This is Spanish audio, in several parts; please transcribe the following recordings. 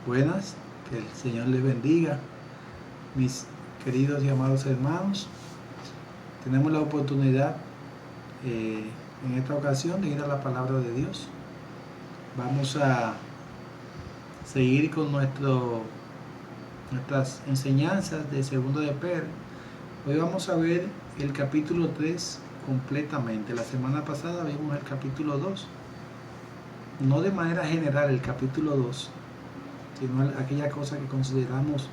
Buenas, que el Señor les bendiga, mis queridos y amados hermanos. Tenemos la oportunidad en esta ocasión de ir a la palabra de Dios. Vamos a seguir con nuestras enseñanzas de Segundo de Pedro. Hoy vamos a ver el capítulo 3 completamente. La semana pasada vimos el capítulo 2, no de manera general el capítulo 2, sino aquellas cosas que consideramos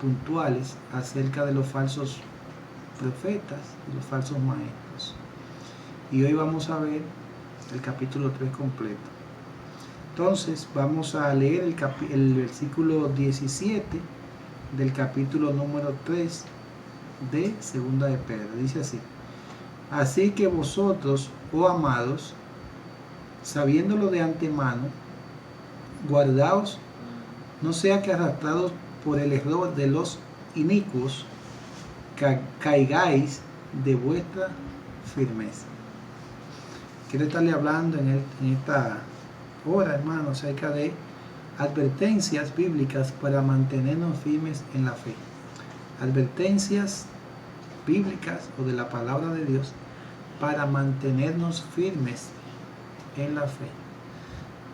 puntuales acerca de los falsos profetas y los falsos maestros. Y hoy vamos a ver el capítulo 3 completo. Entonces vamos a leer el versículo 17 del capítulo número 3 de Segunda de Pedro. Dice así: así que vosotros, oh amados, sabiéndolo de antemano, guardaos, no sea que arrastrados por el error de los inicuos, caigáis de vuestra firmeza. Quiero estarle hablando en esta hora, hermano, acerca de advertencias bíblicas para mantenernos firmes en la fe. Advertencias bíblicas o de la palabra de Dios para mantenernos firmes en la fe.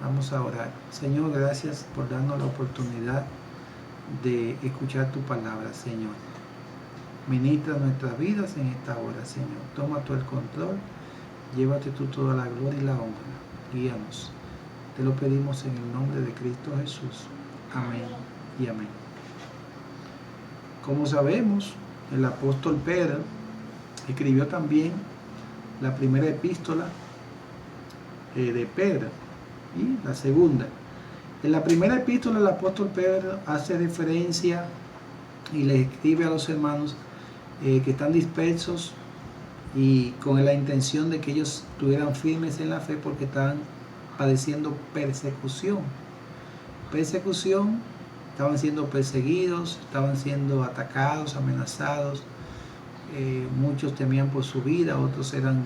Vamos a orar. Señor, gracias por darnos la oportunidad de escuchar tu palabra, Señor. Ministra nuestras vidas en esta hora, Señor. Toma tú el control, llévate tú toda la gloria y la honra. Guíanos. Te lo pedimos en el nombre de Cristo Jesús. Amén y amén. Como sabemos, el apóstol Pedro escribió también la primera epístola de Pedro y la segunda. En la primera epístola el apóstol Pedro hace referencia y le escribe a los hermanos que están dispersos y con la intención de que ellos estuvieran firmes en la fe porque estaban padeciendo persecución. Estaban siendo perseguidos, estaban siendo atacados, amenazados. Muchos temían por su vida, otros eran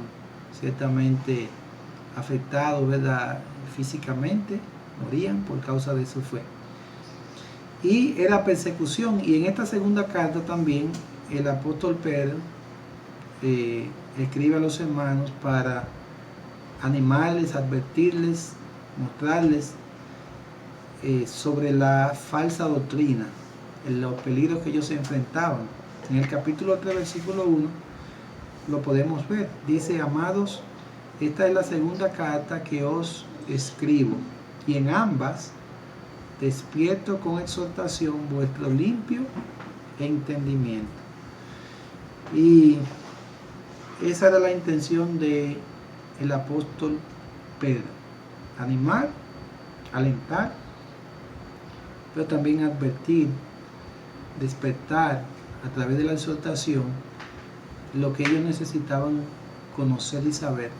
ciertamente afectados, ¿verdad?, físicamente, morían por causa de su fe. Y era persecución. Y en esta segunda carta también el apóstol Pedro escribe a los hermanos para animarles, advertirles, mostrarles sobre la falsa doctrina, los peligros que ellos se enfrentaban. En el capítulo 3, versículo 1, lo podemos ver. Dice: amados, esta es la segunda carta que os escribo, y en ambas despierto con exhortación vuestro limpio entendimiento. Y esa era la intención del apóstol Pedro: animar, alentar, pero también advertir, despertar a través de la exhortación lo que ellos necesitaban conocer y saber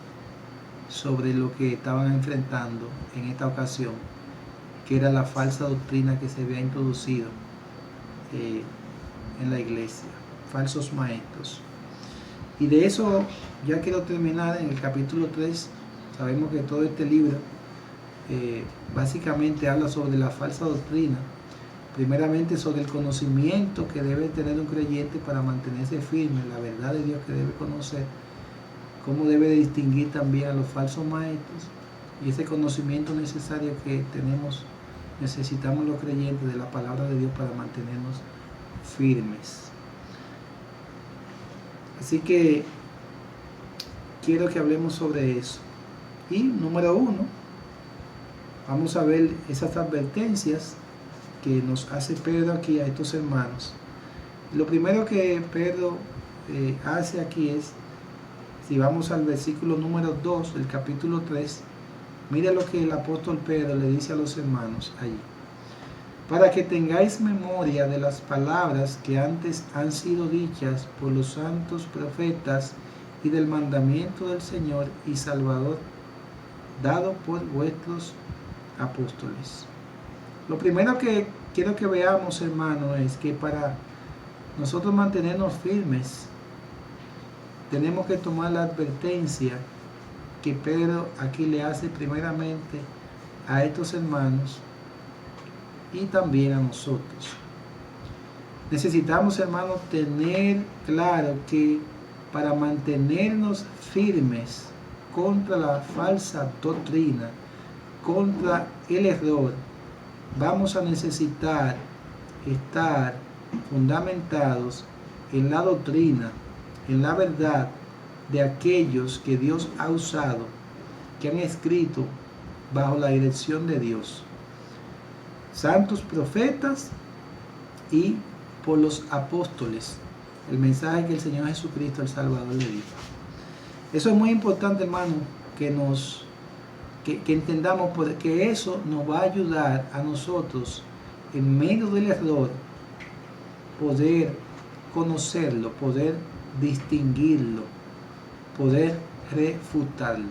sobre lo que estaban enfrentando en esta ocasión, que era la falsa doctrina que se había introducido en la iglesia, falsos maestros. Y de eso ya quiero terminar en el capítulo 3. Sabemos que todo este libro básicamente habla sobre la falsa doctrina, primeramente sobre el conocimiento que debe tener un creyente para mantenerse firme en la verdad de Dios que debe conocer, cómo debe distinguir también a los falsos maestros, y ese conocimiento necesario que necesitamos los creyentes de la palabra de Dios para mantenernos firmes. Así que quiero que hablemos sobre eso. Y número 1, vamos a ver esas advertencias que nos hace Pedro aquí a estos hermanos. Lo primero que Pedro hace aquí es, si vamos al versículo número 2 del capítulo 3, mira lo que el apóstol Pedro le dice a los hermanos allí: para que tengáis memoria de las palabras que antes han sido dichas por los santos profetas y del mandamiento del Señor y Salvador dado por vuestros apóstoles. Lo primero que quiero que veamos, hermano, es que para nosotros mantenernos firmes tenemos que tomar la advertencia que Pedro aquí le hace primeramente a estos hermanos y también a nosotros. Necesitamos, hermanos, tener claro que para mantenernos firmes contra la falsa doctrina, contra el error, vamos a necesitar estar fundamentados en la doctrina, en la verdad de aquellos que Dios ha usado, que han escrito bajo la dirección de Dios, santos profetas y por los apóstoles, el mensaje que el Señor Jesucristo, el Salvador, le dio. Eso es muy importante, hermano, que entendamos, porque eso nos va a ayudar a nosotros, en medio del error, poder conocerlo, poder distinguirlo, poder refutarlo.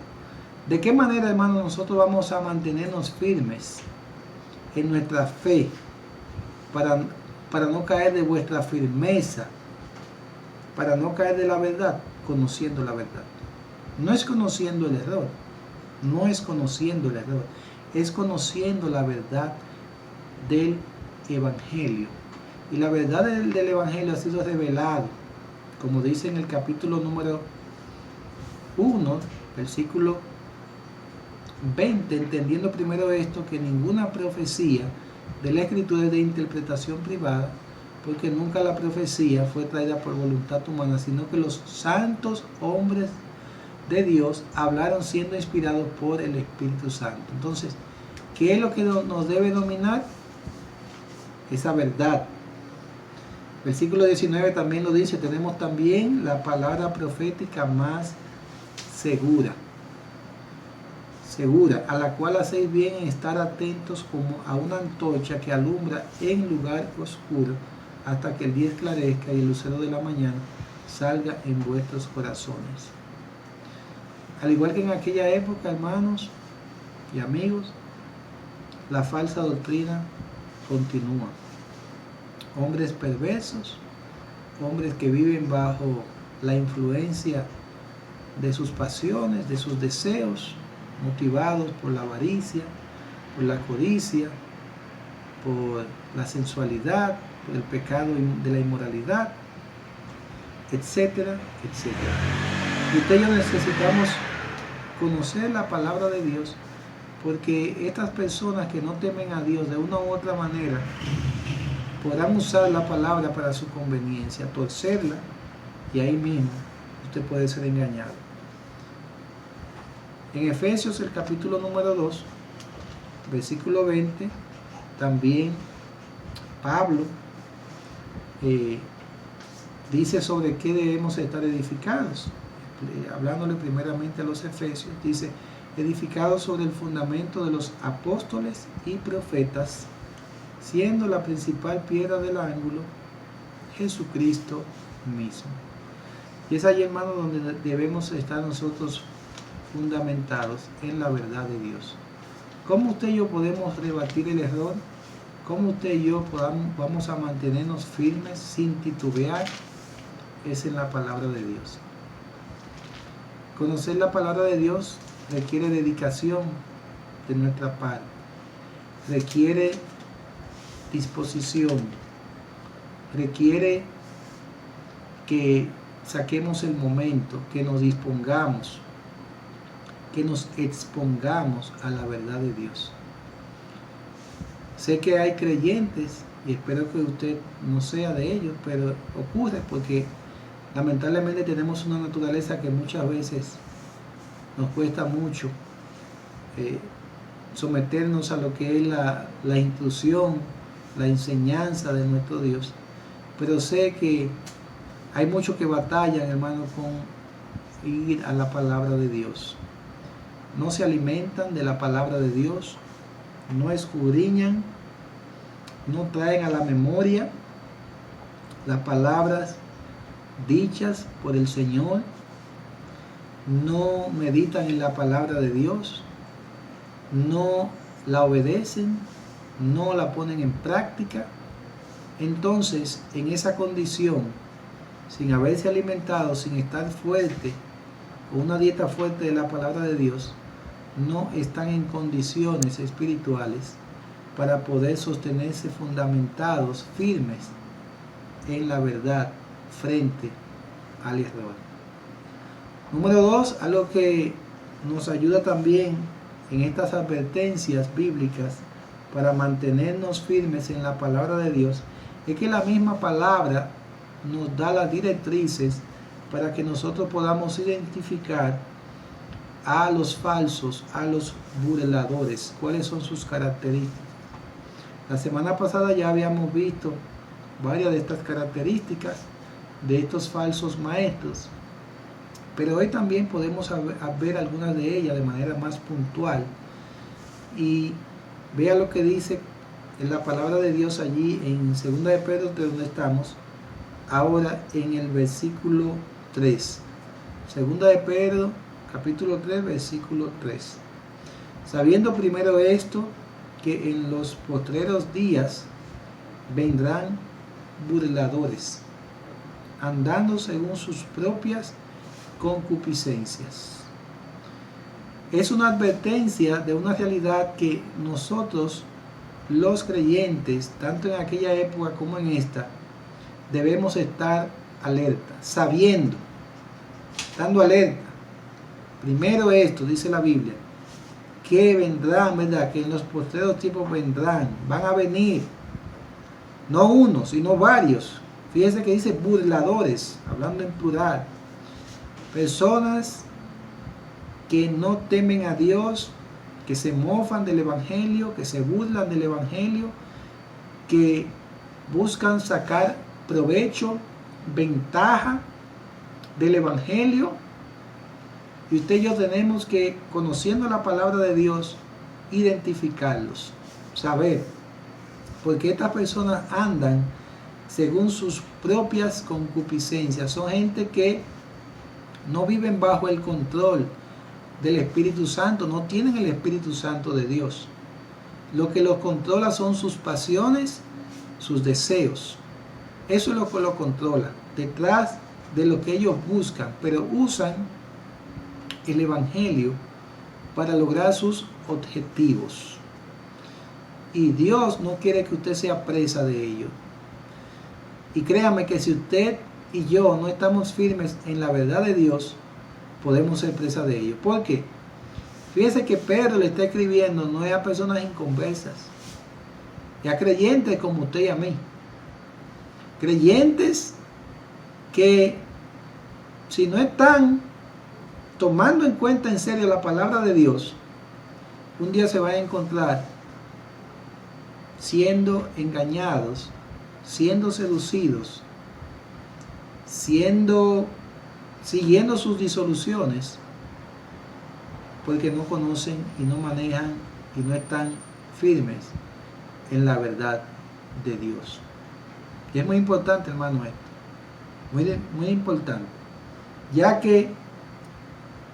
¿De qué manera, hermano, nosotros vamos a mantenernos firmes en nuestra fe para no caer de vuestra firmeza, para no caer de la verdad? Conociendo la verdad. No es conociendo el error, no es conociendo el error, es conociendo la verdad del Evangelio. Y la verdad del Evangelio ha sido revelado, como dice en el capítulo número 1, versículo 20, entendiendo primero esto, que ninguna profecía de la Escritura es de interpretación privada, porque nunca la profecía fue traída por voluntad humana, sino que los santos hombres de Dios hablaron siendo inspirados por el Espíritu Santo. Entonces, ¿qué es lo que nos debe dominar? Esa verdad. Versículo 19 también lo dice: tenemos también la palabra profética más segura, a la cual hacéis bien en estar atentos como a una antorcha que alumbra en lugar oscuro, hasta que el día esclarezca y el lucero de la mañana salga en vuestros corazones. Al igual que en aquella época, hermanos y amigos, la falsa doctrina continúa. Hombres perversos, hombres que viven bajo la influencia de sus pasiones, de sus deseos, motivados por la avaricia, por la codicia, por la sensualidad, por el pecado de la inmoralidad, etcétera, etcétera. Y usted y yo necesitamos conocer la palabra de Dios, porque estas personas que no temen a Dios de una u otra manera podrán usar la palabra para su conveniencia, torcerla, y ahí mismo usted puede ser engañado. En Efesios, el capítulo número 2, versículo 20, también Pablo dice sobre qué debemos estar edificados. Hablándole primeramente a los Efesios, dice: edificados sobre el fundamento de los apóstoles y profetas, siendo la principal piedra del ángulo Jesucristo mismo. Y es allí, hermano, donde debemos estar nosotros fundamentados en la verdad de Dios. ¿Cómo usted y yo podemos rebatir el error? ¿Cómo usted y yo vamos a mantenernos firmes sin titubear? Es en la palabra de Dios. Conocer la palabra de Dios requiere dedicación de nuestra parte, requiere disposición, requiere que saquemos el momento, que nos dispongamos, que nos expongamos a la verdad de Dios. Sé que hay creyentes, y espero que usted no sea de ellos, pero ocurre porque lamentablemente tenemos una naturaleza que muchas veces nos cuesta mucho someternos a lo que es la instrucción, la enseñanza de nuestro Dios. Pero sé que hay muchos que batallan, hermano, con ir a la palabra de Dios. No se alimentan de la palabra de Dios, no escudriñan, no traen a la memoria las palabras dichas por el Señor, no meditan en la palabra de Dios, no la obedecen, no la ponen en práctica. Entonces, en esa condición, sin haberse alimentado, sin estar fuerte, con una dieta fuerte de la palabra de Dios, no están en condiciones espirituales para poder sostenerse fundamentados, firmes en la verdad frente al error. Número 2, algo que nos ayuda también en estas advertencias bíblicas para mantenernos firmes en la palabra de Dios, es que la misma palabra nos da las directrices para que nosotros podamos identificar a los falsos, a los burladores, cuáles son sus características. La semana pasada ya habíamos visto varias de estas características de estos falsos maestros, pero hoy también podemos ver algunas de ellas de manera más puntual. Y vea lo que dice en la palabra de Dios allí en 2 de Pedro, de donde estamos, ahora en el versículo 3. 2 de Pedro, capítulo 3, versículo 3. Sabiendo primero esto, que en los postreros días vendrán burladores, andando según sus propias concupiscencias. Es una advertencia de una realidad que nosotros, los creyentes, tanto en aquella época como en esta, debemos estar alerta, sabiendo, estando alerta. Primero esto, dice la Biblia, que vendrán, ¿verdad? Que en los postreros tiempos vendrán, van a venir, no uno, sino varios. Fíjense que dice burladores, hablando en plural. Personas que no temen a Dios, que se mofan del Evangelio, que se burlan del Evangelio, que buscan sacar provecho, ventaja del Evangelio. Y usted y yo tenemos que, conociendo la palabra de Dios, identificarlos, saber, porque estas personas andan según sus propias concupiscencias. Son gente que no viven bajo el control del Espíritu Santo, no tienen el Espíritu Santo de Dios. Lo que los controla son sus pasiones, sus deseos. Eso es lo que lo controla, detrás de lo que ellos buscan, pero usan el Evangelio para lograr sus objetivos. Y Dios no quiere que usted sea presa de ello. Y créame que si usted y yo no estamos firmes en la verdad de Dios, podemos ser presa de ello. ¿Por qué? Fíjese que Pedro le está escribiendo no es a personas inconversas, es a creyentes como usted y a mí. Creyentes que, si no están tomando en cuenta en serio la palabra de Dios, un día se van a encontrar siendo engañados, siendo seducidos, siguiendo sus disoluciones, porque no conocen y no manejan y no están firmes en la verdad de Dios. Y es muy importante, hermano, esto, muy importante, ya que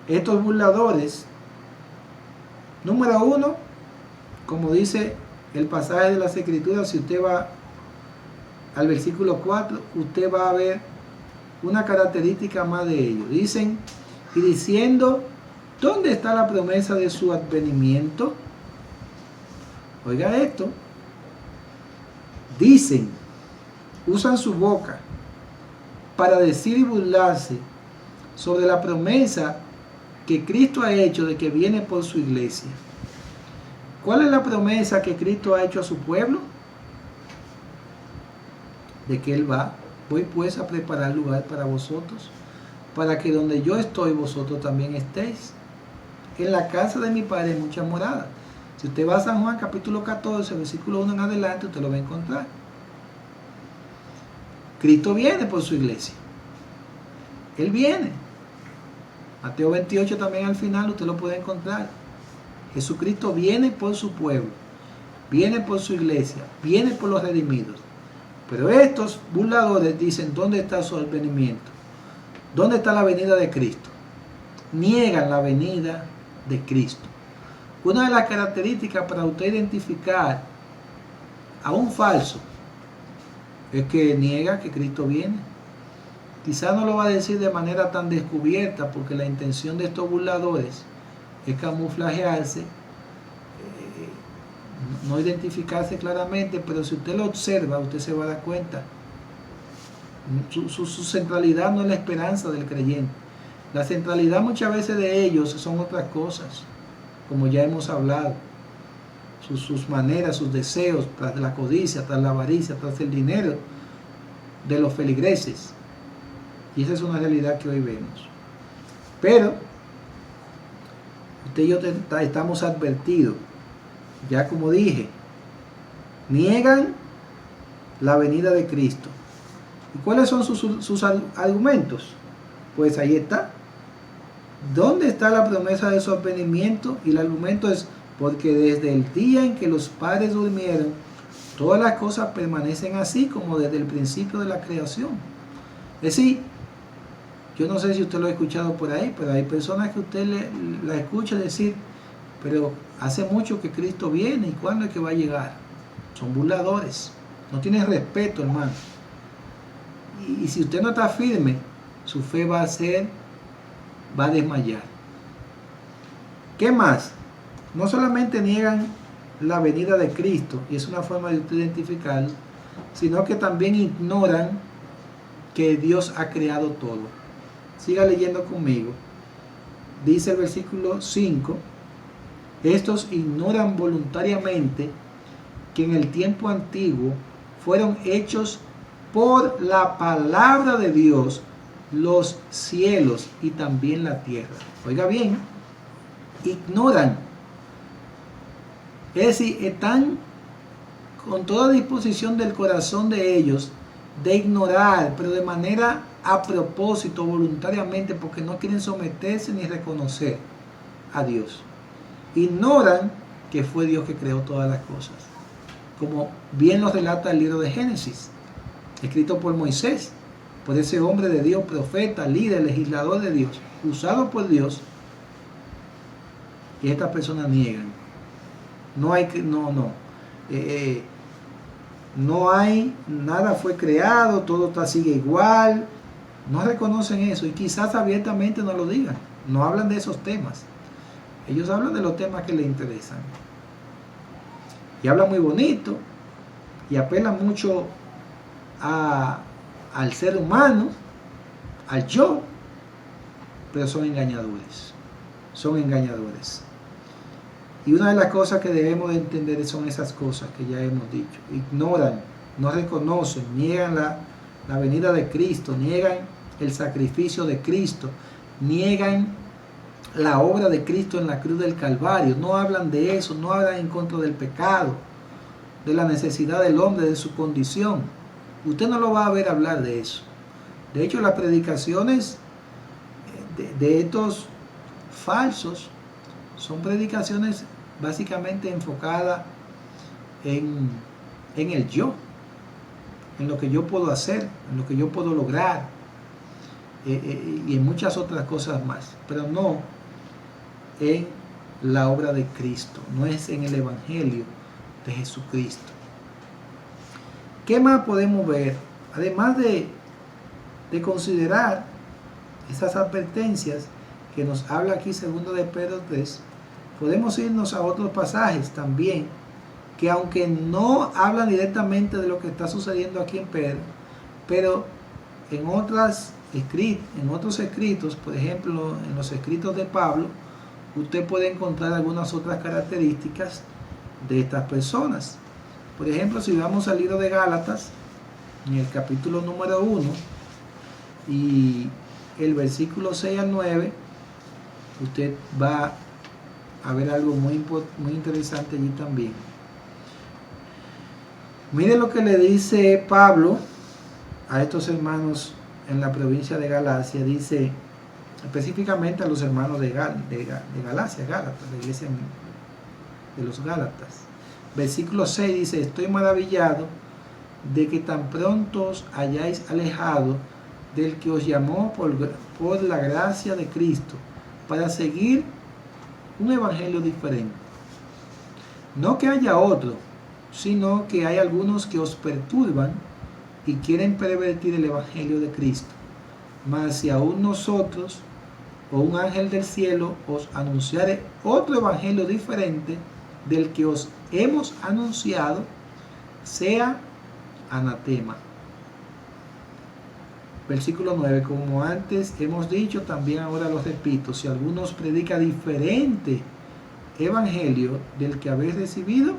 estos burladores, número 1, como dice el pasaje de las Escrituras, si usted va al versículo 4, usted va a ver una característica más de ellos. Dicen, y diciendo, ¿dónde está la promesa de su advenimiento? Oiga esto. Dicen, usan su boca para decir y burlarse sobre la promesa que Cristo ha hecho de que viene por su iglesia. ¿Cuál es la promesa que Cristo ha hecho a su pueblo? De que Él va. Voy pues a preparar lugar para vosotros, para que donde yo estoy, vosotros también estéis. En la casa de mi Padre hay muchas moradas. Si usted va a San Juan capítulo 14, versículo 1 en adelante, usted lo va a encontrar. Cristo viene por su iglesia. Él viene. Mateo 28 también al final usted lo puede encontrar. Jesucristo viene por su pueblo, viene por su iglesia, viene por los redimidos. Pero estos burladores dicen, ¿dónde está su advenimiento? ¿Dónde está la venida de Cristo? Niegan la venida de Cristo. Una de las características para usted identificar a un falso es que niega que Cristo viene. Quizá no lo va a decir de manera tan descubierta, porque la intención de estos burladores es camuflajearse no identificarse claramente, pero si usted lo observa, usted se va a dar cuenta. Su centralidad no es la esperanza del creyente. La centralidad muchas veces de ellos son otras cosas, como ya hemos hablado. Sus maneras, sus deseos, tras la codicia, tras la avaricia, tras el dinero de los feligreses. Y esa es una realidad que hoy vemos. Pero usted y yo estamos advertidos, ya como dije, niegan la venida de Cristo. ¿Y cuáles son sus argumentos? Pues ahí está. ¿Dónde está la promesa de su advenimiento? Y el argumento es: porque desde el día en que los padres durmieron, todas las cosas permanecen así como desde el principio de la creación. Es decir, yo no sé si usted lo ha escuchado por ahí, pero hay personas que usted la escucha decir: pero hace mucho que Cristo viene, ¿y cuándo es que va a llegar? Son burladores, no tienen respeto, hermano. Y si usted no está firme, su fe va a desmayar. ¿Qué más? No solamente niegan la venida de Cristo, y es una forma de usted identificarlo, sino que también ignoran que Dios ha creado todo. Siga leyendo conmigo. Dice el versículo 5: estos ignoran voluntariamente que en el tiempo antiguo fueron hechos por la palabra de Dios los cielos y también la tierra. Oiga bien, ignoran. Es decir, están con toda disposición del corazón de ellos de ignorar, pero de manera a propósito, voluntariamente, porque no quieren someterse ni reconocer a Dios. Ignoran que fue Dios que creó todas las cosas, como bien lo relata el libro de Génesis, escrito por Moisés, por ese hombre de Dios, profeta, líder, legislador de Dios, usado por Dios. Y estas personas niegan. No hay, nada fue creado, todo sigue igual. No reconocen eso y quizás abiertamente no lo digan. No hablan de esos temas. Ellos hablan de los temas que les interesan. Y hablan muy bonito y apelan mucho al ser humano, al yo, pero son engañadores. Son engañadores. Y una de las cosas que debemos de entender son esas cosas que ya hemos dicho. Ignoran, no reconocen, niegan la venida de Cristo, niegan el sacrificio de Cristo, niegan la obra de Cristo en la cruz del Calvario. No hablan de eso, no hablan en contra del pecado, de la necesidad del hombre, de su condición. Usted no lo va a ver hablar de eso. De hecho, las predicaciones de estos falsos son predicaciones básicamente enfocadas en el yo, en lo que yo puedo hacer, en lo que yo puedo lograr, y en muchas otras cosas más, pero no en la obra de Cristo, no es en el Evangelio de Jesucristo. ¿Qué más podemos ver? Además de considerar esas advertencias que nos habla aquí 2 de Pedro 3, podemos irnos a otros pasajes también, que aunque no hablan directamente de lo que está sucediendo aquí en Pedro, pero en otros escritos, por ejemplo, en los escritos de Pablo, usted puede encontrar algunas otras características de estas personas. Por ejemplo, si vamos al libro de Gálatas, en el capítulo número 1, y el versículo 6 al 9, usted va a ver algo muy interesante allí también. Mire lo que le dice Pablo a estos hermanos en la provincia de Galacia. Dice específicamente a los hermanos de Galacia, Gálatas, la iglesia de los Gálatas. Versículo 6 dice: estoy maravillado de que tan pronto os hayáis alejado del que os llamó por la gracia de Cristo, para seguir un evangelio diferente. No que haya otro, sino que hay algunos que os perturban y quieren pervertir el evangelio de Cristo. Mas si aún nosotros o un ángel del cielo os anunciare otro evangelio diferente del que os hemos anunciado sea anatema. Versículo 9, como antes hemos dicho, también ahora lo repito, si alguno os predica diferente evangelio del que habéis recibido,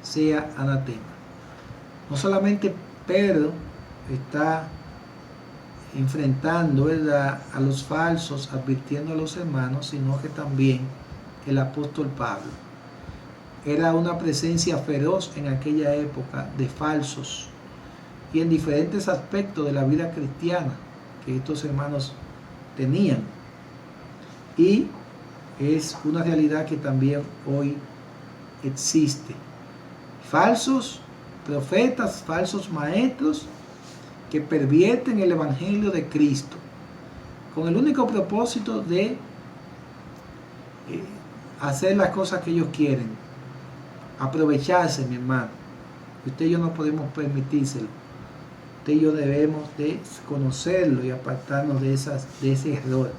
sea anatema. No solamente Pedro está enfrentando, ¿verdad?, a los falsos, advirtiendo a los hermanos, sino que también el apóstol Pablo. Era una presencia feroz en aquella época de falsos y en diferentes aspectos de la vida cristiana que estos hermanos tenían. Y es una realidad que también hoy existe. Falsos profetas, falsos maestros que pervierten el evangelio de Cristo con el único propósito de hacer las cosas que ellos quieren, aprovecharse, mi hermano. Usted y yo no podemos permitírselo. Usted y yo debemos de conocerlo y apartarnos de ese error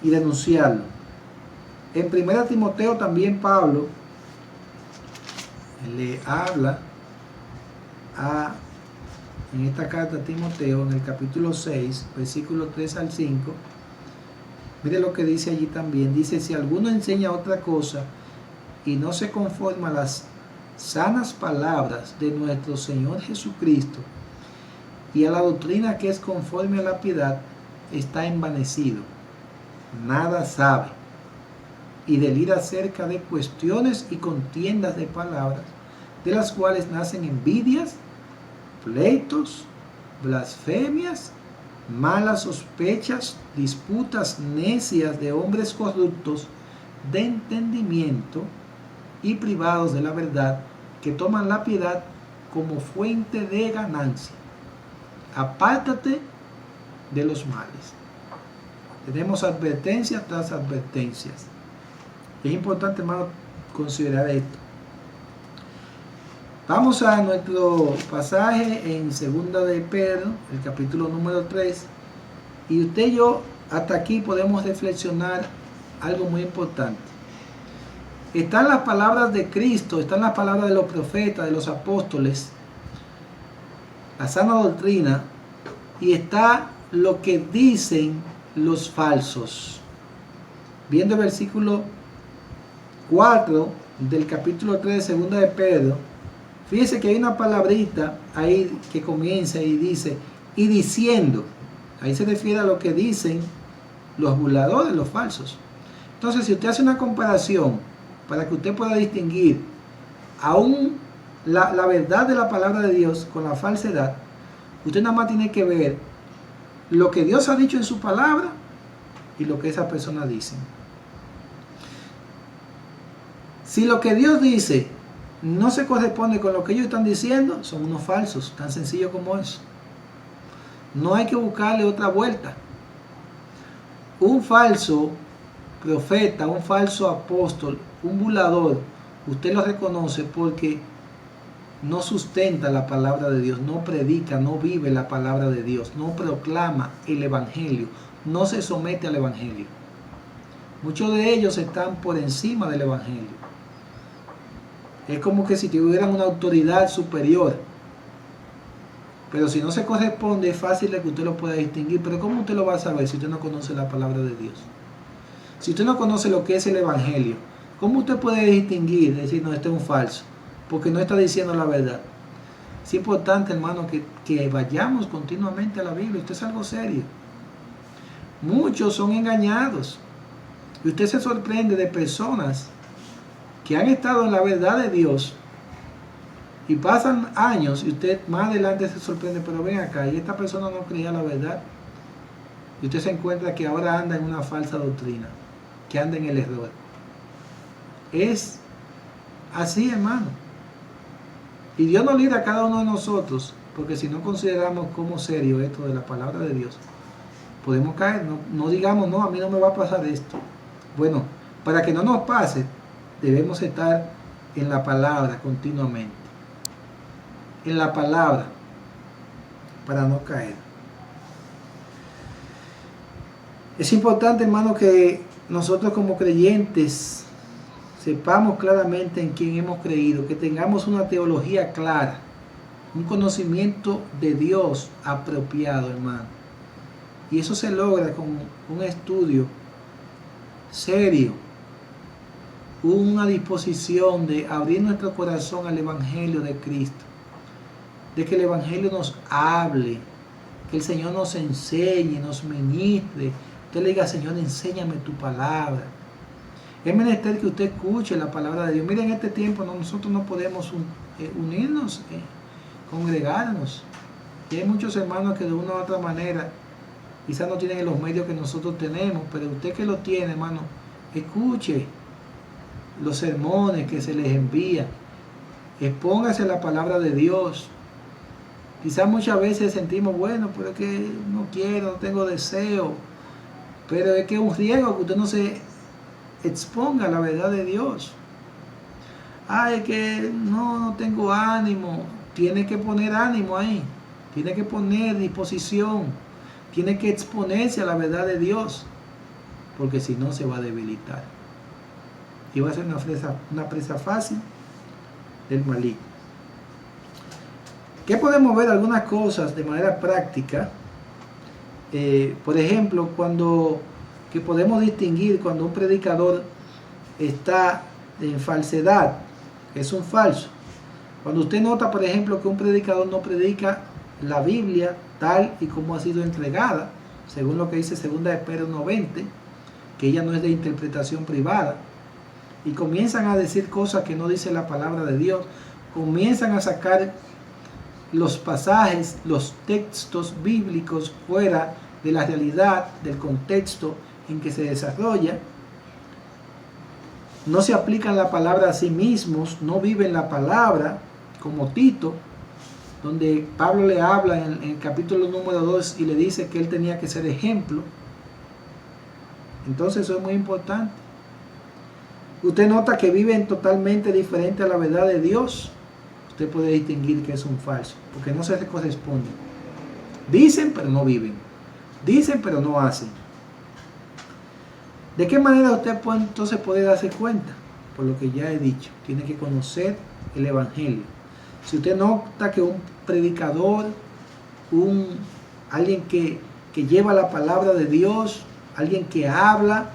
y denunciarlo. En 1 Timoteo también Pablo le habla en esta carta a Timoteo, en el capítulo 6, versículos 3 al 5. Mire lo que dice allí también. Dice, si alguno enseña otra cosa y no se conforma a las sanas palabras de nuestro Señor Jesucristo y a la doctrina que es conforme a la piedad, está envanecido, nada sabe, y delira acerca de cuestiones y contiendas de palabras, de las cuales nacen envidias, pleitos, blasfemias, malas sospechas, disputas necias de hombres corruptos de entendimiento y privados de la verdad, que toman la piedad como fuente de ganancia. Apártate de los males. Tenemos advertencias tras advertencias. Es importante, hermano, considerar esto. Vamos a nuestro pasaje en 2 de Pedro, el capítulo número 3. Y usted y yo hasta aquí podemos reflexionar algo muy importante. Están las palabras de Cristo, están las palabras de los profetas, de los apóstoles, la sana doctrina, y está lo que dicen los falsos. Viendo el versículo 4 del capítulo 3 de 2 de Pedro, fíjese que hay una palabrita ahí que comienza y dice, y diciendo. Ahí se refiere a lo que dicen los burladores, los falsos. Entonces, si usted hace una comparación para que usted pueda distinguir aún la verdad de la palabra de Dios con la falsedad, usted nada más tiene que ver lo que Dios ha dicho en su palabra y lo que esa persona dice. Si lo que Dios dice no se corresponde con lo que ellos están diciendo, son unos falsos, tan sencillo como eso. No hay que buscarle otra vuelta. Un falso profeta, un falso apóstol, un burlador, usted lo reconoce porque no sustenta la palabra de Dios, no predica, no vive la palabra de Dios, no proclama el evangelio, no se somete al evangelio. Muchos de ellos están por encima del evangelio. Es como que si tuvieran una autoridad superior. Pero si no se corresponde, es fácil de que usted lo pueda distinguir. Pero ¿cómo usted lo va a saber si usted no conoce la palabra de Dios? Si usted no conoce lo que es el evangelio, ¿cómo usted puede distinguir, decir, no, este es un falso? Porque no está diciendo la verdad. Es importante, hermano, que vayamos continuamente a la Biblia. Esto es algo serio. Muchos son engañados. Y usted se sorprende de personas que han estado en la verdad de Dios y pasan años y usted más adelante se sorprende, pero ven acá, y esta persona no creía la verdad. Y usted se encuentra que ahora anda en una falsa doctrina, que anda en el error. Es así, hermano. Y Dios nos libre a cada uno de nosotros, porque si no consideramos como serio esto de la palabra de Dios, podemos caer. No digamos, no, a mí no me va a pasar esto. Bueno, para que no nos pase, debemos estar en la palabra continuamente. En la palabra, para no caer. Es importante, hermano, que nosotros como creyentes sepamos claramente en quién hemos creído, que tengamos una teología clara, un conocimiento de Dios apropiado, hermano. Y eso se logra con un estudio serio, una disposición de abrir nuestro corazón al Evangelio de Cristo, de que el Evangelio nos hable, que el Señor nos enseñe, nos ministre. Usted le diga: Señor, enséñame tu palabra. Es menester que usted escuche la palabra de Dios. Miren, en este tiempo nosotros no podemos unirnos, congregarnos. Y hay muchos hermanos que de una u otra manera quizás no tienen los medios que nosotros tenemos, pero usted que lo tiene, hermano, escuche los sermones que se les envía. Expóngase la palabra de Dios. Quizás muchas veces sentimos: bueno, pero es que no quiero, no tengo deseo. Pero es que es un riesgo que usted no se exponga a la verdad de Dios. Es que no tengo ánimo. Tiene que poner ánimo ahí. Tiene que poner disposición. Tiene que exponerse a la verdad de Dios. Porque si no, se va a debilitar. Y va a ser una presa fácil del maligno. ¿Qué podemos ver? Algunas cosas de manera práctica. Por ejemplo, que podemos distinguir cuando un predicador está en falsedad, que es un falso. Cuando usted nota, por ejemplo, que un predicador no predica la Biblia tal y como ha sido entregada, según lo que dice 2 de Pedro 1:20, que ella no es de interpretación privada, y comienzan a decir cosas que no dice la palabra de Dios, comienzan a sacar los pasajes, los textos bíblicos fuera de la realidad, del contexto en que se desarrolla, no se aplican la palabra a sí mismos, no viven la palabra, como Tito, donde Pablo le habla en el capítulo número 2 y le dice que él tenía que ser ejemplo. Entonces eso es muy importante. Usted nota que viven totalmente diferente a la verdad de Dios. Usted puede distinguir que es un falso, porque no se corresponde. Dicen pero no viven. Dicen pero no hacen. ¿De qué manera usted entonces puede darse cuenta? Por lo que ya he dicho, tiene que conocer el Evangelio. Si usted nota que un predicador, alguien que lleva la palabra de Dios, alguien que habla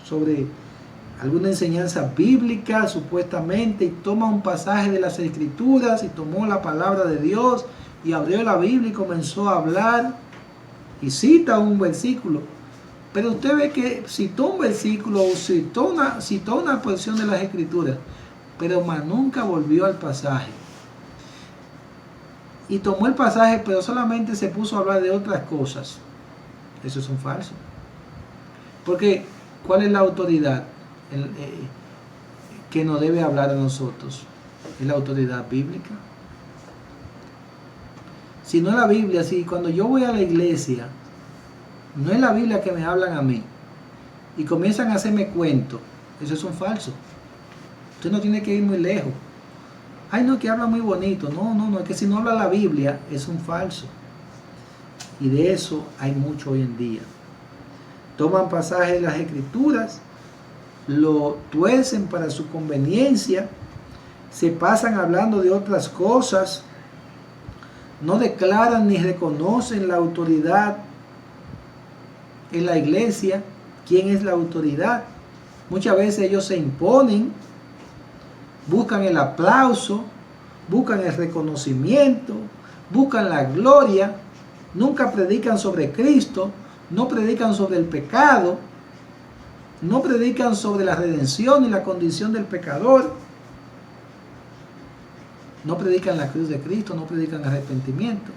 sobre alguna enseñanza bíblica supuestamente y toma un pasaje de las Escrituras y tomó la palabra de Dios y abrió la Biblia y comenzó a hablar y cita un versículo, pero usted ve que citó un versículo o citó una porción de las Escrituras, pero más nunca volvió al pasaje. Y tomó el pasaje, pero solamente se puso a hablar de otras cosas. Eso es un falso. Porque, ¿cuál es la autoridad que nos debe hablar a nosotros? ¿Es la autoridad bíblica? Si no es la Biblia, si cuando yo voy a la iglesia, no es la Biblia que me hablan a mí, y comienzan a hacerme cuentos, eso es un falso. Usted no tiene que ir muy lejos. No, que habla muy bonito. No, es que si no habla la Biblia, es un falso. Y de eso hay mucho hoy en día. Toman pasajes de las Escrituras, lo tuercen para su conveniencia, se pasan hablando de otras cosas, no declaran ni reconocen la autoridad en la iglesia. ¿Quién es la autoridad? Muchas veces ellos se imponen, buscan el aplauso, buscan el reconocimiento, buscan la gloria, nunca predican sobre Cristo, no predican sobre el pecado, no predican sobre la redención y la condición del pecador, no predican la cruz de Cristo, no predican arrepentimiento.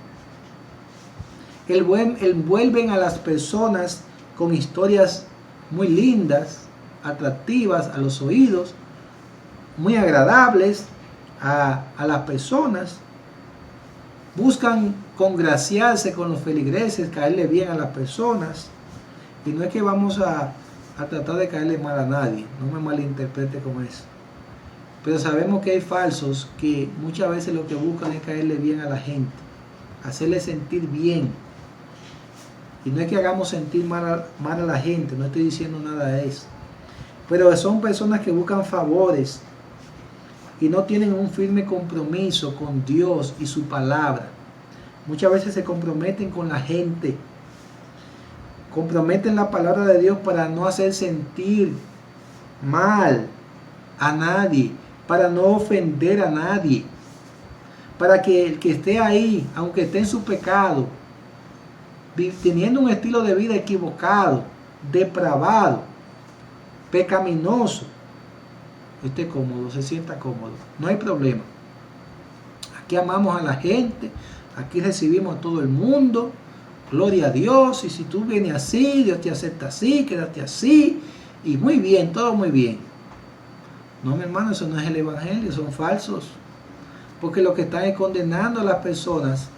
Envuelven a las personas con historias muy lindas, atractivas a los oídos, muy agradables a las personas. Buscan congraciarse con los feligreses, caerle bien a las personas. Y no es que vamos a tratar de caerle mal a nadie, no me malinterprete con eso. Pero sabemos que hay falsos que muchas veces lo que buscan es caerle bien a la gente, hacerle sentir bien. Y no es que hagamos sentir mal a la gente, no estoy diciendo nada de eso. pero son personas que buscan favores y no tienen un firme compromiso con Dios y su palabra. Muchas veces se comprometen con la gente, comprometen la palabra de Dios para no hacer sentir mal a nadie, para no ofender a nadie, para que el que esté ahí, aunque esté en su pecado, teniendo un estilo de vida equivocado, depravado, pecaminoso, esté cómodo, se sienta cómodo, no hay problema. Aquí amamos a la gente, aquí recibimos a todo el mundo, gloria a Dios, y si tú vienes así, Dios te acepta así, quédate así, y muy bien, todo muy bien. No, mi hermano, eso no es el evangelio, son falsos, porque lo que están es condenando a las personas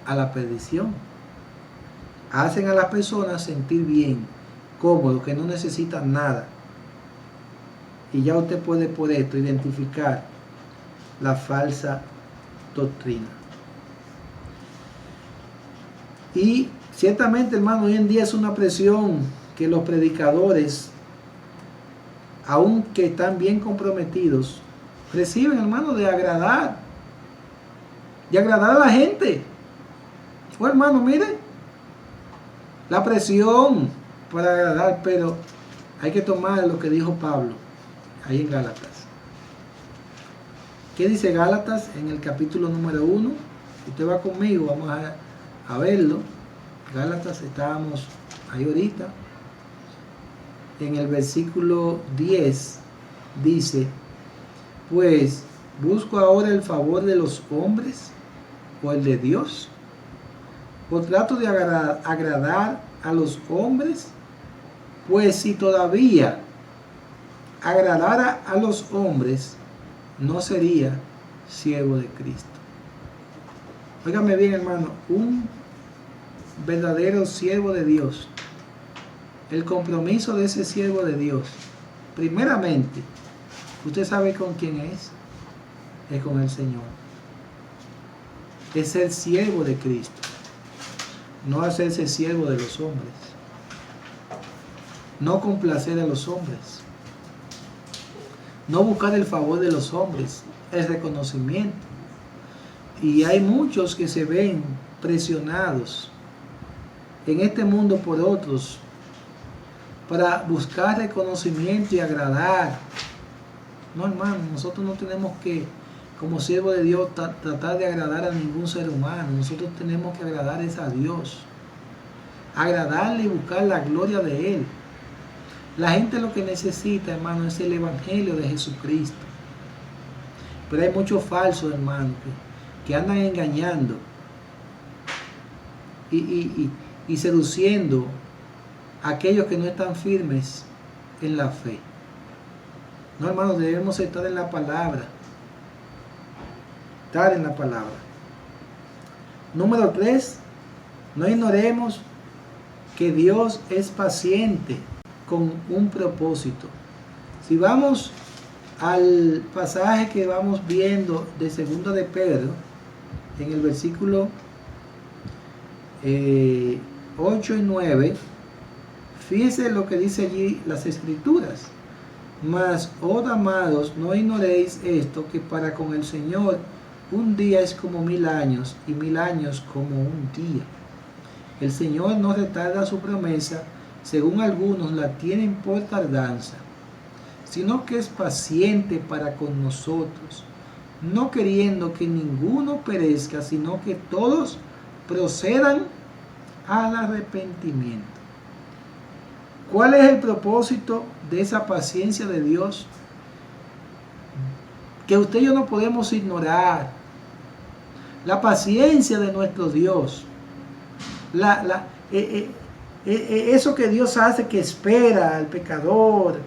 a la perdición. Hacen a las personas sentir bien, cómodo, que no necesitan nada. Y ya usted puede por esto identificar la falsa doctrina. Y ciertamente, hermano, hoy en día es una presión que los predicadores, aunque están bien comprometidos, reciben, hermano, de agradar a la gente. Oh, hermano, mire, la presión para agradar, pero hay que tomar lo que dijo Pablo ahí en Gálatas. ¿Qué dice Gálatas en el capítulo número 1? Usted va conmigo, vamos a verlo. Gálatas, estábamos ahí ahorita. En el versículo 10 dice: pues, ¿busco ahora el favor de los hombres o el de Dios? ¿O trato de agradar a los hombres? Pues si todavía agradara a los hombres, no sería siervo de Cristo. Óigame bien, hermano, un verdadero siervo de Dios, el compromiso de ese siervo de Dios, primeramente, usted sabe con quién es con el Señor. Es ser siervo de Cristo, no hacerse siervo de los hombres, no complacer a los hombres, no buscar el favor de los hombres, el reconocimiento. Y hay muchos que se ven presionados en este mundo por otros para buscar reconocimiento y agradar. No, hermano, nosotros no tenemos que, como siervo de Dios, tratar de agradar a ningún ser humano. Nosotros tenemos que agradar a Dios, agradarle y buscar la gloria de Él. La gente lo que necesita, hermano, es el evangelio de Jesucristo. Pero hay muchos falsos, hermano, que andan engañando y seduciendo a aquellos que no están firmes en la fe. No, hermano, debemos estar en la palabra. Estar en la palabra. Número 3, no ignoremos que Dios es paciente con un propósito. Si vamos al pasaje que vamos viendo de 2 de Pedro, en el versículo 8 y 9, fíjense lo que dice allí las Escrituras. Mas, oh amados, no ignoréis esto, que para con el Señor un día es como 1000 años, y 1000 años como un día. El Señor no retarda su promesa, según algunos la tienen por tardanza, sino que es paciente para con nosotros, no queriendo que ninguno perezca, sino que todos procedan al arrepentimiento. ¿Cuál es el propósito de esa paciencia de Dios? Que usted y yo no podemos ignorar. La paciencia de nuestro Dios. Eso que Dios hace, que espera al pecador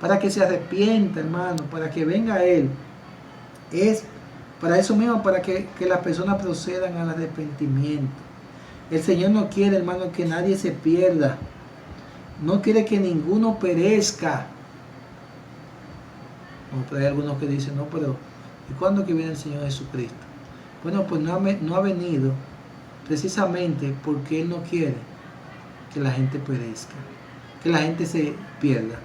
para que se arrepienta, hermano, para que venga a Él. Es para eso mismo, para que las personas procedan al arrepentimiento. El Señor no quiere, hermano, que nadie se pierda. No quiere que ninguno perezca. Pero hay algunos que dicen, no, pero ¿y cuándo que viene el Señor Jesucristo? Bueno, pues no ha venido precisamente porque Él no quiere que la gente perezca, que la gente se pierda.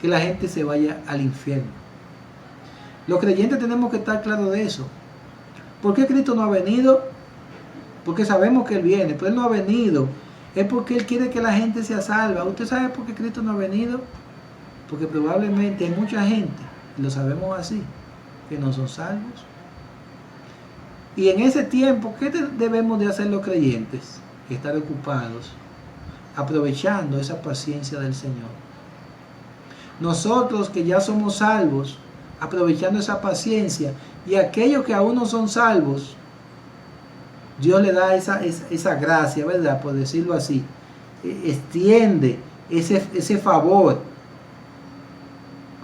que la gente se vaya al infierno. Los creyentes tenemos que estar claros de eso. ¿Por qué Cristo no ha venido? Porque sabemos que Él viene, pero Él no ha venido. Es porque Él quiere que la gente sea salva. ¿Usted sabe por qué Cristo no ha venido? Porque probablemente hay mucha gente, y lo sabemos así, que no son salvos. Y en ese tiempo, ¿qué debemos de hacer los creyentes? Estar ocupados, aprovechando esa paciencia del Señor. Nosotros que ya somos salvos, aprovechando esa paciencia, y aquellos que aún no son salvos, Dios le da esa gracia, ¿verdad? Por decirlo así. Extiende ese favor.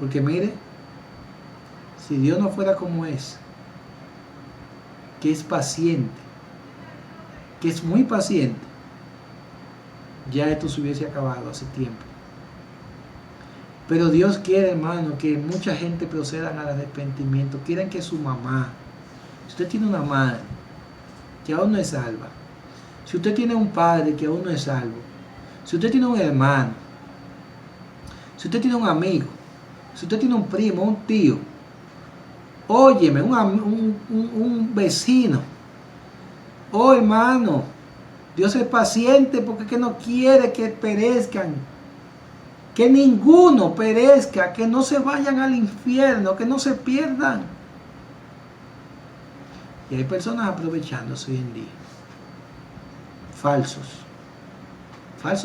Porque mire, si Dios no fuera como es, que es paciente, que es muy paciente, ya esto se hubiese acabado hace tiempo. Pero Dios quiere, hermano, que mucha gente proceda al arrepentimiento. Quieren que su mamá, si usted tiene una madre que aún no es salva, si usted tiene un padre que aún no es salvo, si usted tiene un hermano, si usted tiene un amigo, si usted tiene un primo, un tío, óyeme, un vecino, oh hermano, Dios es paciente porque es que no quiere que perezcan, que ninguno perezca, que no se vayan al infierno, que no se pierdan. Y hay personas aprovechándose hoy en día, falsos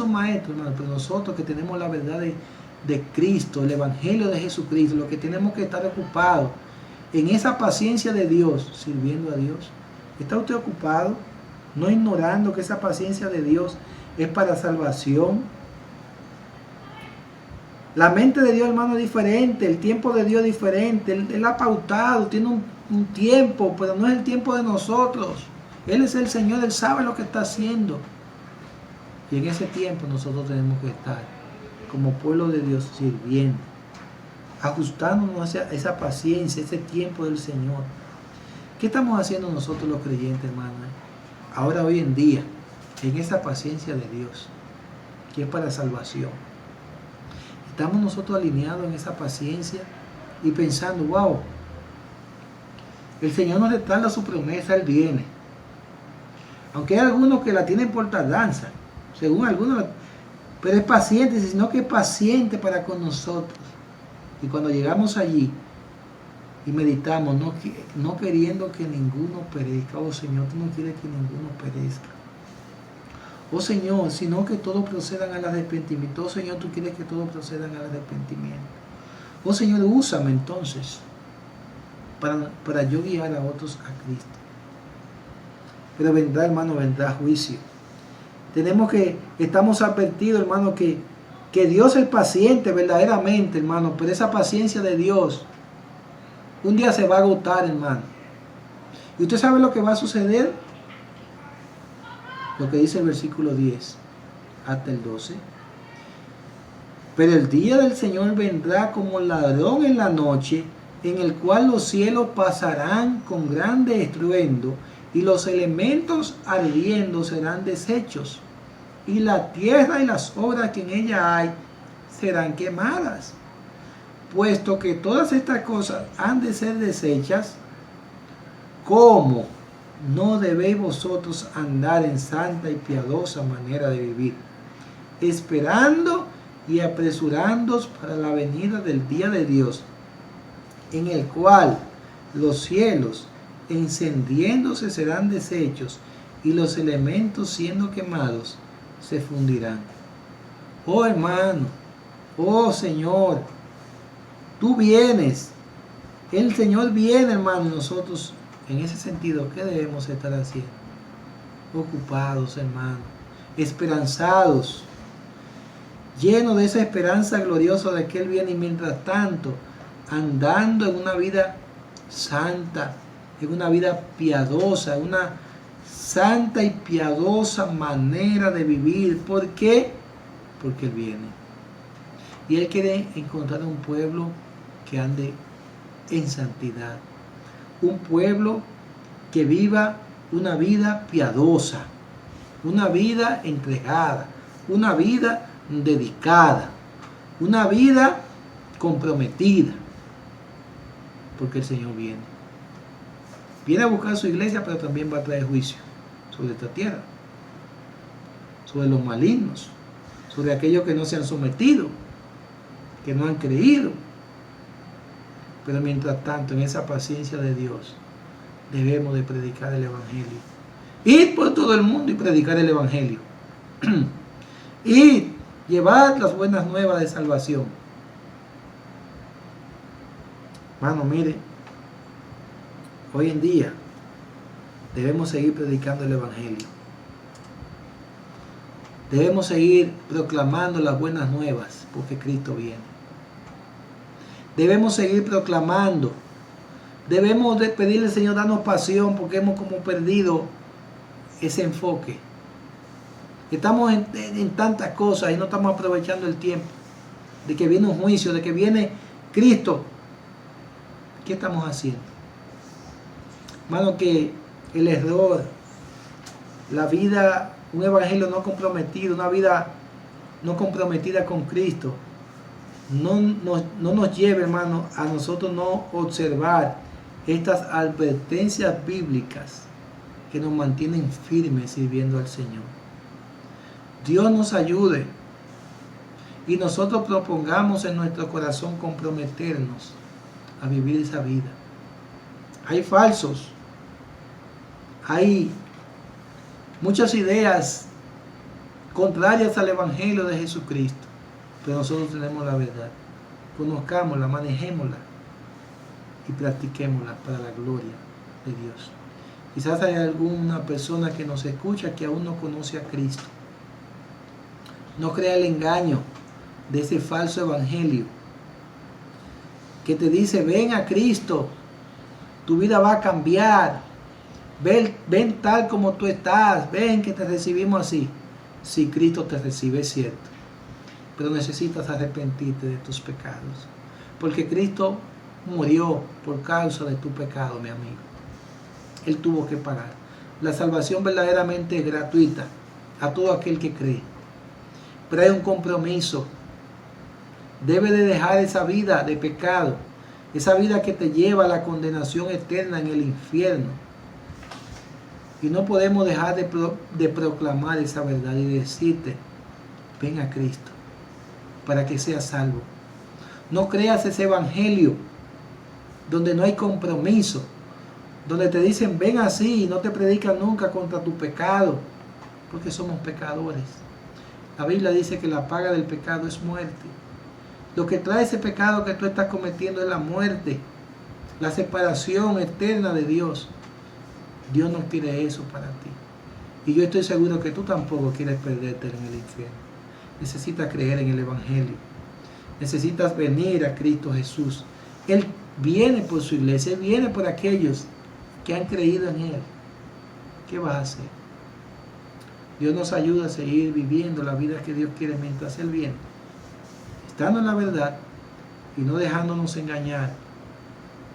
maestros, hermano, pero nosotros que tenemos la verdad de Cristo, el Evangelio de Jesucristo, lo que tenemos que estar ocupados en esa paciencia de Dios, sirviendo a Dios. ¿Está usted ocupado? No ignorando que esa paciencia de Dios es para salvación. La mente de Dios, hermano, es diferente, el tiempo de Dios es diferente. Él ha pautado, tiene un tiempo, pero no es el tiempo de nosotros. Él es el Señor, Él sabe lo que está haciendo. Y en ese tiempo nosotros tenemos que estar como pueblo de Dios sirviendo, ajustándonos a esa paciencia, ese tiempo del Señor. ¿Qué estamos haciendo nosotros los creyentes, hermano? Ahora, hoy en día, en esa paciencia de Dios, que es para salvación. Estamos nosotros alineados en esa paciencia y pensando, wow, el Señor nos retarda su promesa, Él viene. Aunque hay algunos que la tienen por tardanza, según algunos, pero es paciente, sino que es paciente para con nosotros. Y cuando llegamos allí y meditamos, no queriendo que ninguno perezca, oh Señor, tú no quieres que ninguno perezca. Oh Señor, sino que todos procedan al arrepentimiento. Oh Señor, tú quieres que todos procedan al arrepentimiento. Oh Señor, úsame entonces para yo guiar a otros a Cristo. Pero vendrá, hermano, vendrá juicio. Estamos advertidos, hermano, que Dios es paciente verdaderamente, hermano, pero esa paciencia de Dios un día se va a agotar, hermano. ¿Y usted sabe lo que va a suceder? Lo que dice el versículo 10 hasta el 12. Pero el día del Señor vendrá como ladrón en la noche, en el cual los cielos pasarán con grande estruendo, y los elementos ardiendo serán deshechos, y la tierra y las obras que en ella hay serán quemadas. Puesto que todas estas cosas han de ser deshechas, ¿cómo no debéis vosotros andar en santa y piadosa manera de vivir, esperando y apresurándoos para la venida del día de Dios, en el cual los cielos encendiéndose serán deshechos y los elementos siendo quemados se fundirán? Oh hermano, oh Señor, tú vienes, el Señor viene, hermano, y nosotros en ese sentido, ¿qué debemos estar haciendo? Ocupados, hermano, esperanzados, llenos de esa esperanza gloriosa de que Él viene, y mientras tanto andando en una vida santa, en una vida piadosa, en una santa y piadosa manera de vivir. ¿Por qué? Porque Él viene. Y Él quiere encontrar un pueblo que ande en santidad. Un pueblo que viva una vida piadosa, una vida entregada, una vida dedicada, una vida comprometida, porque el Señor viene. Viene a buscar su iglesia, pero también va a traer juicio sobre esta tierra, sobre los malignos, sobre aquellos que no se han sometido, que no han creído. Pero mientras tanto, en esa paciencia de Dios, debemos de predicar el Evangelio. Ir por todo el mundo y predicar el Evangelio. Y llevar las buenas nuevas de salvación. Hermano, mire, hoy en día debemos seguir predicando el Evangelio. Debemos seguir proclamando las buenas nuevas, porque Cristo viene. Debemos seguir proclamando. Debemos de pedirle al Señor darnos pasión, porque hemos como perdido ese enfoque. Estamos en tantas cosas y no estamos aprovechando el tiempo de que viene un juicio, de que viene Cristo. ¿Qué estamos haciendo? Hermano, que el error, la vida, un evangelio no comprometido, una vida no comprometida con Cristo, no nos lleve, hermano, a nosotros no observar estas advertencias bíblicas que nos mantienen firmes sirviendo al Señor. Dios nos ayude y nosotros propongamos en nuestro corazón comprometernos a vivir esa vida. Hay falsos, hay muchas ideas contrarias al Evangelio de Jesucristo, pero nosotros tenemos la verdad. Conozcámosla, manejémosla y practiquémosla para la gloria de Dios. Quizás hay alguna persona que nos escucha que aún no conoce a Cristo. No crea el engaño de ese falso evangelio que te dice: ven a Cristo, tu vida va a cambiar, ven tal como tú estás, ven que te recibimos así. Si Cristo te recibe, es cierto, pero necesitas arrepentirte de tus pecados, porque Cristo murió por causa de tu pecado, mi amigo. Él tuvo que pagar. La salvación verdaderamente es gratuita a todo aquel que cree, pero hay un compromiso. Debe de dejar esa vida de pecado, esa vida que te lleva a la condenación eterna en el infierno. Y no podemos dejar de proclamar esa verdad y decirte: ven a Cristo para que seas salvo. No creas ese evangelio donde no hay compromiso, donde te dicen ven así y no te predican nunca contra tu pecado, porque somos pecadores. La Biblia dice que la paga del pecado es muerte. Lo que trae ese pecado que tú estás cometiendo es la muerte, la separación eterna de Dios. Dios no quiere eso para ti. Y yo estoy seguro que tú tampoco quieres perderte en el infierno. Necesitas creer en el Evangelio. Necesitas venir a Cristo Jesús. Él viene por su iglesia, Él viene por aquellos que han creído en Él. ¿Qué vas a hacer? Dios nos ayuda a seguir viviendo la vida que Dios quiere mientras Él viene, estando en la verdad y no dejándonos engañar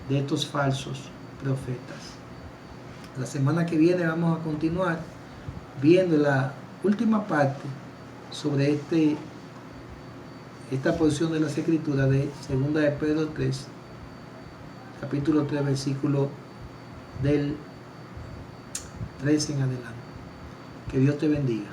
de estos falsos profetas. La semana que viene vamos a continuar viendo la última parte sobre esta porción de las Escrituras de 2 de Pedro 3, capítulo 3, versículo del 13 en adelante. Que Dios te bendiga.